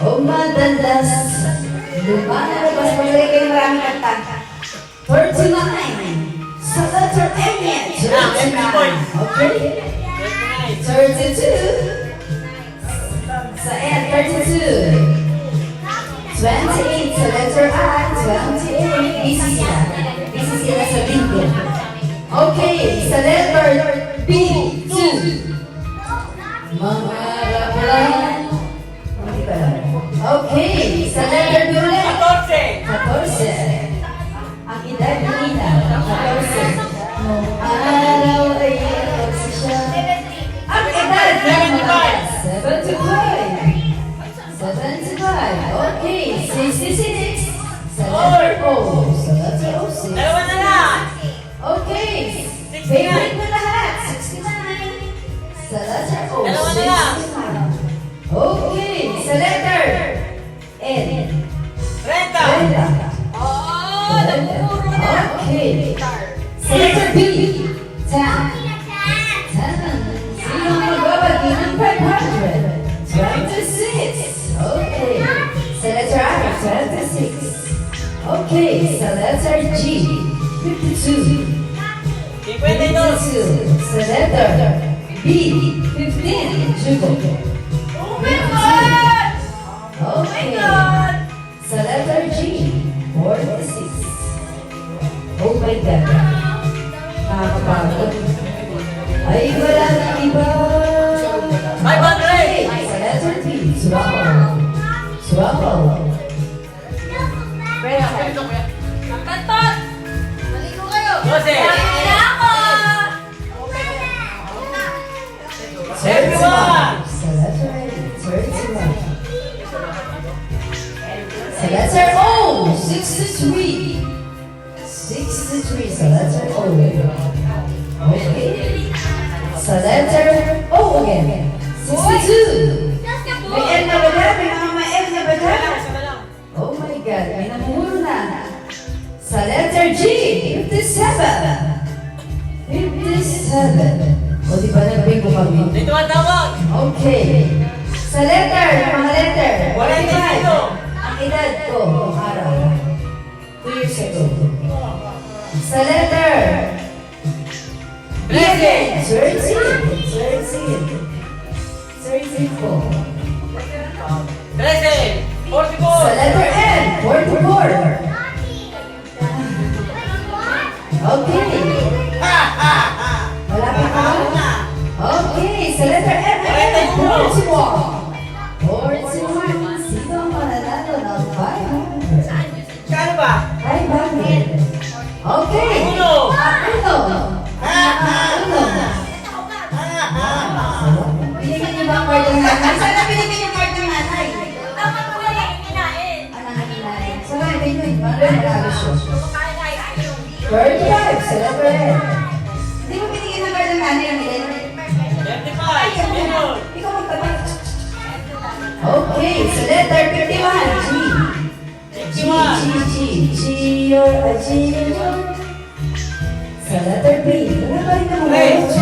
O madalas, lumalabas magaling kayo maraming kanta. 39, sa letter M yan. 39, okay? 32, sa N, 32. 28, sa letter I, 28. Busy sila sa bingo. Okay, sa letter B, 2. Mangarap lang. Okay, sa letter B ulit. 14. Ang edad ni Nina, 14. Nung araw ay 14 siya. Ang edad ni 75. Okay, 66. Sa letter O. Sa letter O, 6. Dalawa na lang. Okay, favorite mo lahat, 69. Sa letter O, Dalawa na lang. 69. Okay, sa letter N. 30. Oh, nagpuro na. Okay. Sa letter B. 10. 10. Sino magbabagi ng 500? 26. Okay. Sa letter I, 26. Okay. Sa letter G. 52. 52. Sa letter B. 15. Jugo. Okay. Sa letter G, 46. Oh my God. Nakakapagod. Ay, wala na iba. 500. Sa letter T, Swapo. Swapo. Kantot! Maligo kayo! 12. Kaya ako! 31. Sa letter A, 31. Sa letter O, 63. 63 sa letter O. Okay. Sa letter O again. 62. May L na ba dyan? May mga L na ba dyan? Oh my God. edad, may namumuro na. Sa letter G, 57. 57. O, di ba nag-bingo kami? Dito ang tawag. Okay. Sa letter, mga letter. 45. 45. Ang edad ko, noong araw. 2 years ago. Sa letter. 13. 13 po. 13. Sa 44. letter N, 44. Okay. Wala pa ka? Okay, sa letter M, 41. 41. Sino ang mananalo ng 500? Kano ba? 500. Okay. Uno. Uno. Uno. Binigyan niyo ba ang card ng nanay? Sana binigyan yung card ng nanay. Tama ko na lang kinain. Anong nanay? Sana binigyan yung manalo siya. Kumakain na ice cream. 35. Sa letter M. Hindi mo binigyan ng card ng nanay ang ilan? 25. Minun. Ikaw magtapat. Okay, sa letter 51. G. G, you're a G. Sa letter B. Wala ba rin naman? G.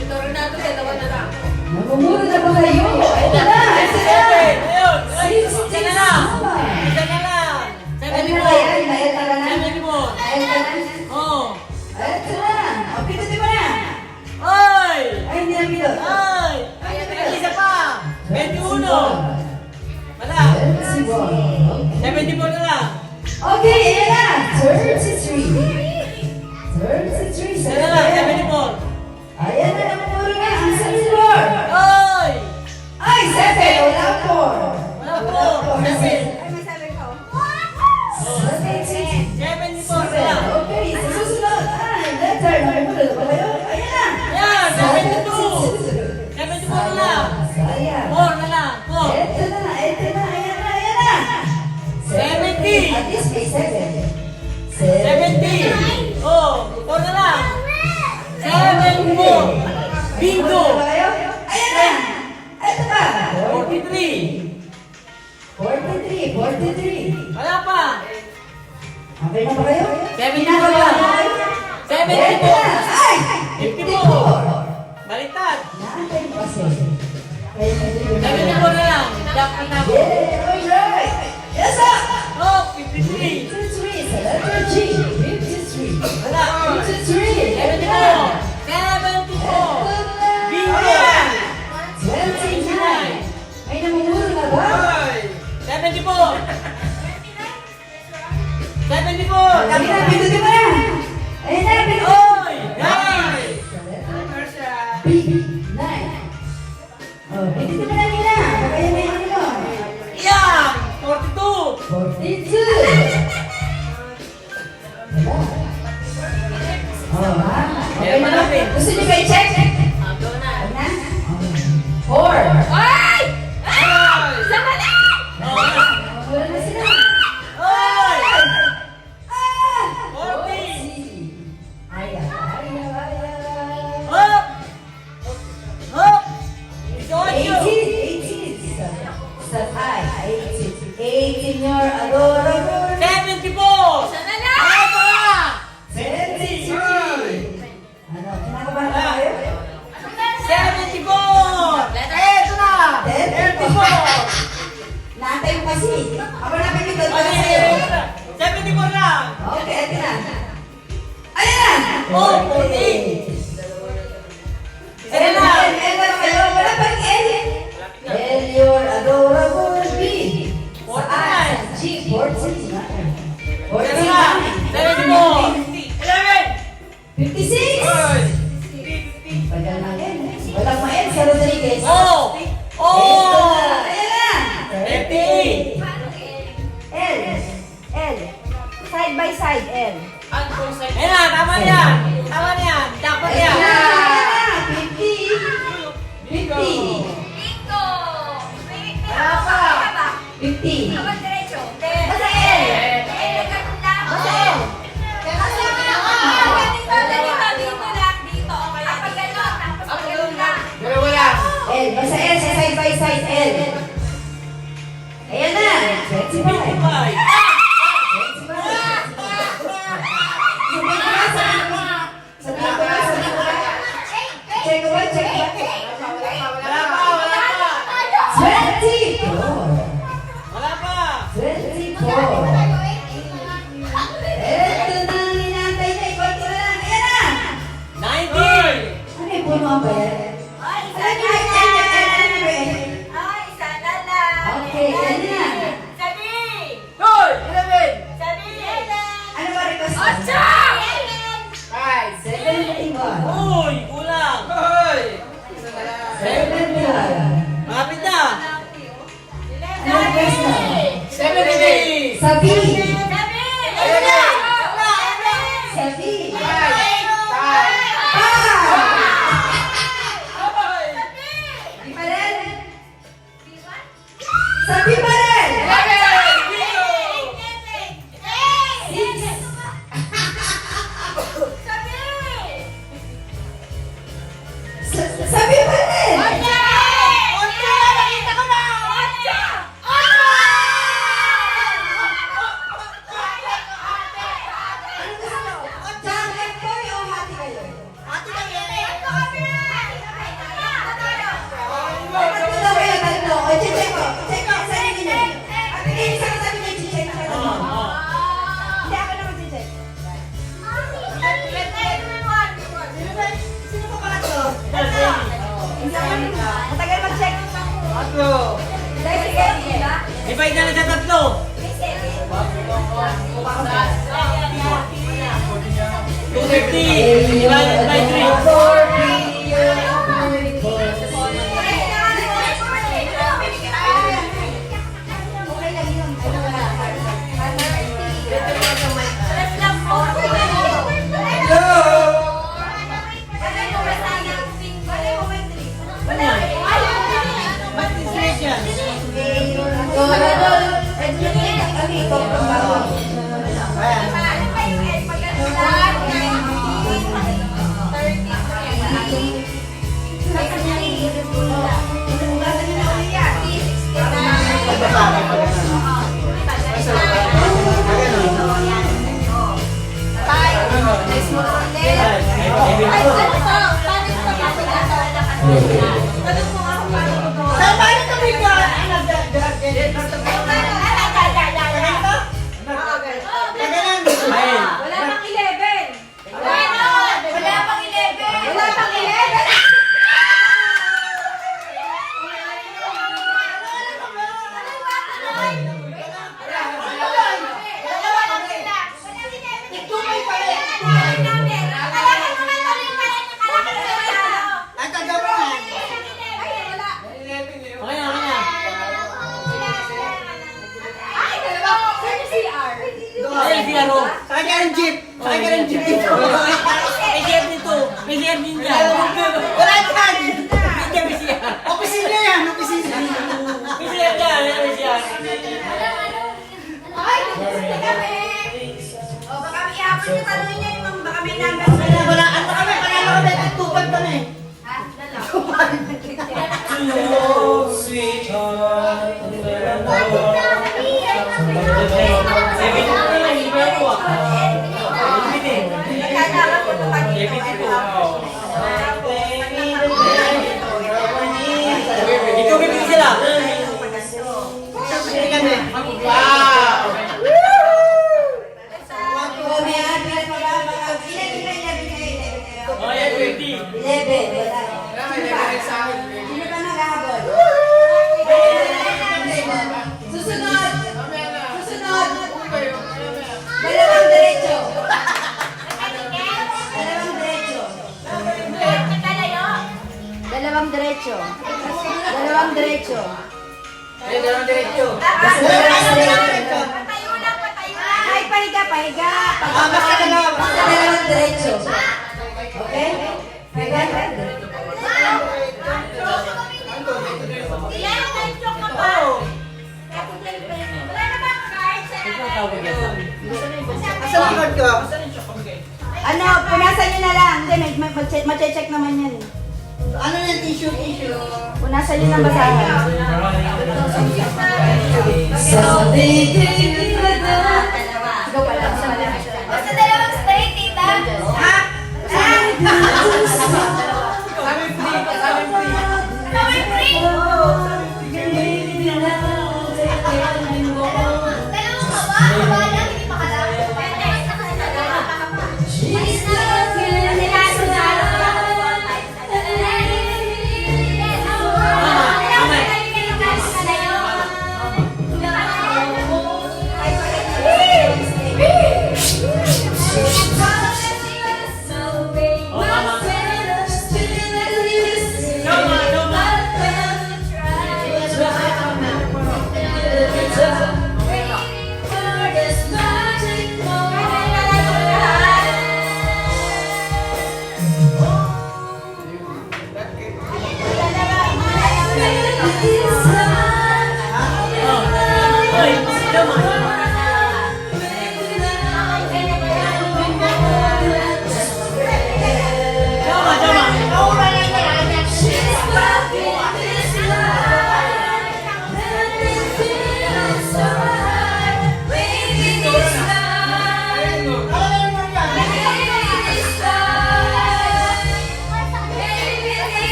Ito rin natin, dalawa na lang. Namumuro na ba kayo? Ito na, ito na. Ayun. Sixty Isa na lang. sama. Isa na lang. Ano na ba yan? Mayat ka na? 74. Mayat ka na? Oh. Ito na. O, pinutin mo na. Oy! Ay, hindi na pinut. Oy! Isa pa. 21. Wala. 71. 74 na lang. Okay, ayan na. 33. 33 sa Isa na lang. letter. 74. Ayan na, namumuro na. Ang 74. Oy! Ay, 7. Wala 4. Wala po. 7. Ay, may sabi ko. 74 na lang. Okay, sa susunod. Ay, letter. Namumuro na ba kayo? Ayan na. Yan. 72. 74 na lang. Sayang. 4 na lang. 4. Ito na, ito na. Ayan na, ayan na. 70. At least may 7. 70. Oh, 4 na lang. 74. Bingo. Namumuro na ba kayo? Ayan na. Ito pa. 43. 43. 43. Wala pa. Okay na ba kayo? 74 lang. 74. Ay! 54. Baliktad. Naantay mo kasi. Kaya hindi ko 74 na lang. Dapat na ako. Yeah, alright! Yes, sir! Oh, 53. 53 sa letter G. 53. Wala. 53. 74. 74. Bingo. 29. May namumuro na ba? 74. 74. Sabi na, pindutin mo na! Ayun na, pindutin! Oy! Nice! B. 9. Oh, pindutin mo na nila. Baka yan may ano mo. Yeah! 42. 42. Wala. Oh, ha? Okay na ba? Gusto niyo ba i-check? Go na. Wag na? 4. Ay! Ay! Sama na! Wala na sila. Oy! Ah! 40. Ay, ay, ay, ay. Hop! Hop! 18. 18. Sa I, 18. 18 your adorable. 74. Isa na lang! Ano pa? 73. Ano, kinakabahan na kayo? 74. Eto na. 74. Naantay mo kasi. Ako na pinitod ko na sa'yo. 74 lang. Okay, ito na. Ayan na! Oh, 14. Isa na lang. L na kayo. Wala pang L. L, your adorable B. Sa I, G, 14. 49. Isa na lang. 74. 11. 56. Oy. Tagal na L. Walang ma-L sa Rodriguez. Oh. Ito Oh. na. Ayan na. 58. L. L. Side by side, L. Ayan na, tama na yan. Tama na yan. Dapat Ayan yan. na. 50. 50. Bingo! Wala pa. 50. Kapag diretso. Basta L. Basta L. Kasi ganito, dito lang, dito. Kapag gano'n, tapos pag gano'n lang. Dalawa lang. L. Basta L sa side by side, L. Ayan na. Bye. Check away, check away. Wala pa, wala pa. 24. Wala pa. 24. Eto na ang inaantay niya. Ikonti na lang. Ayan na. 90. Ano yung puno ba yan? Ay, isa Ano na yung lang. Ay, isa na lang. Okay, ano na? Sabi! Hoy! 11. Sabi! Ano ba request mo? Ocho! 71. Uy, kulang. Hoy! 71. Malapit na. Ano request mo? 70. Sabi. Sabi! Sabi. Five. Di pa rin? Sabi pa rin! Sabi pa rin! Chocolate boy o hati kayo? Tatlo daw kayo, tatlo. O, check ko. Check ko, sabi niyo. Bigay niyo sa sabi niyo, check ko. Hindi ako na mag-check. Sino pa pala to? Hindi ako na. Matagal mag-check. Tatlo. Divide na lang sa tatlo. 250 divided by 3. Ba't stress yan? Okay na, okay na. Ay, Figaro. Sakay ka ng jeep! Sakay ka ng jeep dito! May share dito. May share din dyan. Wala dyan! Hindi, may share. Opisina yan! Opisina! May share dyan. May share. Wala, ano kami? Panalo kami! Tupad kami! Ito, bibig sila. Hindi kami! Wow! Oh, yeah, 20. 11, wala. Sino ba naghahabol? Susunod! Susunod! Dalawang diretso! Dalawang diretso! Dalawang diretso! Dalawang diretso! Dalawang diretso. Dalawang diretso! Patayo lang, patayo lang. Ay, pahiga, pahiga! Basta dalawa! Basta dalawang diretso! Okay? Pahiga, pahiga. Ilan ang joke ka pa? Wala na bang card sa Ito ang tawag yan. Asan ang card ko? Ano, punasan nyo na lang. Hindi, mache-check naman yan. Ano na tissue? Punasan nyo ng basahan. Sa tingin na Ikaw pala. Basta dalawang straight, tita. Ha? Sabi free, sabi free. Dalawang free. Dalawang haba. Haba lang, hindi pa kalam. Alis na. Kasi kaso na. Hoy, naman. Tama, tama. Naura lang yan.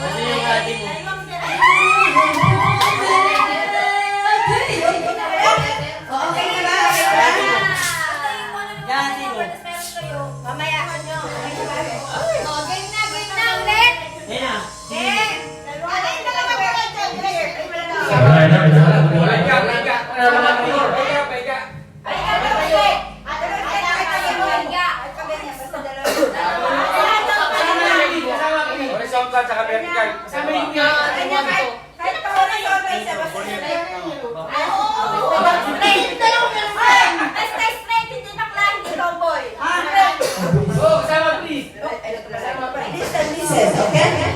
Kasi yung ate mo. Okay na ba? Gati mo. Mamaya ka nyo. Oh, game na ulit. Ayun na. Game. Ano yung dalawa ka ba dyan? Listen, okay?